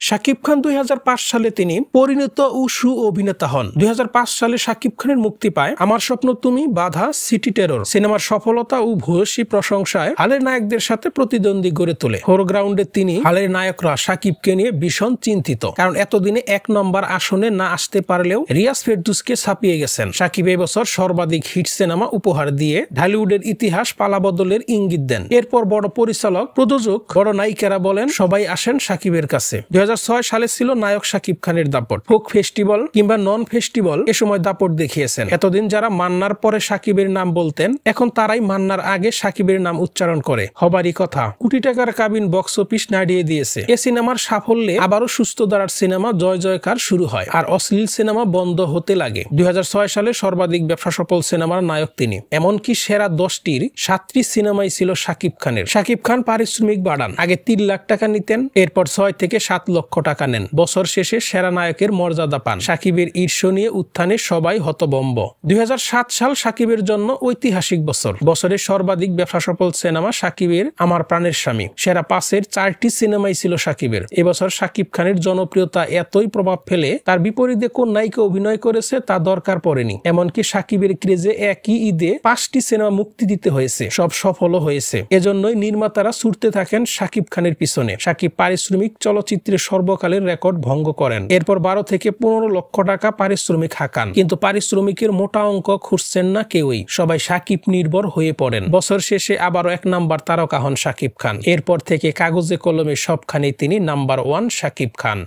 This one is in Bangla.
শাকিব খান 2005 সালে তিনি পরিণত ও সু-অভিনেতা হন। 2005 সালে শাকিব খানের মুক্তি পায় আমার স্বপ্ন তুমি, বাধা, সিটি টেরর সিনেমার সফলতা ও ভূয়সী প্রশংসায় হালের নায়কদের সাথে প্রতিদ্বন্দ্বী গড়ে তোলে। ফোরগ্রাউন্ডে তিনি হালের নায়করা শাকিবকে নিয়ে ভীষণ চিন্তিত, কারণ এতদিনে 1 নম্বর আসনে না আসতে পারলেও রিয়াজ ফেরদৌসকে ছাপিয়ে গেছেন। শাকিব এবছর সর্বাধিক হিট সিনেমা উপহার দিয়ে ঢালিউডের ইতিহাস পালাবদলের ইঙ্গিত দেন। এরপর বড় পরিচালক, প্রযোজক, বড় নায়িকারা বলেন সবাই আসেন শাকিবের কাছে। 2006 সালে ছিল নায়ক শাকিব খানের দাপট। ফোক ফেস্টিভ্যাল কিংবা নন ফেস্টিভ্যাল এ সময় দাপট দেখিয়েছেন। এতদিন যারা মান্নার পরে শাকিবের নাম বলতেন, এখন তারাই মান্নার আগে শাকিবের নাম উচ্চারণ করে। হবারই কথা, কোটি টাকার কাবিন বক্স অফিস নাড়িয়ে দিয়েছে। এ সিনেমার সাফল্যে আবারও সুস্থ ধারার সিনেমা জয় জয়কার শুরু হয়, আর অশ্লীল সিনেমা বন্ধ হতে লাগে। 2006 সালে সর্বাধিক ব্যবসা সফল সিনেমার নায়ক তিনি। এমনকি সেরা 10টির 7টি সিনেমাই ছিল শাকিব খানের। শাকিব খান পারিশ্রমিক বাড়ান। আগে 3 লাখ টাকা নিতেন, এরপর 6 থেকে 7 লক্ষ টাকা নেন। বছর শেষে সেরা নায়কের মর্যাদা পান। শাকিবের ঈর্ষণীয় উত্থানে সবাই হতভম্ব। 2007 সাল শাকিবের জন্য ঐতিহাসিক বছর। বছরের সর্বাধিক ব্যবসা সফল সিনেমা শাকিবের আমার প্রাণের স্বামী। সেরা 5-এর 4টি সিনেমাই ছিল শাকিবের। এবছর শাকিব খানের জনপ্রিয়তা এতই প্রভাব ফেলে তার বিপরীতে কোন নায়িকা অভিনয় করেছে তা দরকার পড়েনি। এমনকি শাকিবের ক্রেজে একই ঈদে 5টি সিনেমা মুক্তি দিতে হয়েছে, সব সফলও হয়েছে। এজন্যই নির্মাতারা ছুটতে থাকেন শাকিব খানের পিছনে। শাকিব পারিশ্রমিক চলচ্চিত্রে সর্বকালের রেকর্ড ভঙ্গ করেন। এরপর 12 থেকে 15 লক্ষ টাকা পারিশ্রমিক হাঁকান, কিন্তু পারিশ্রমিকের মোটা অঙ্ক খুঁজছেন না কেউই। সবাই শাকিব নির্ভর হয়ে পড়েন। বছর শেষে আবারও 1 নাম্বার তারকা হন শাকিব খান। এরপর থেকে কাগজে কলমে সবখানেই তিনি নাম্বার 1 শাকিব খান।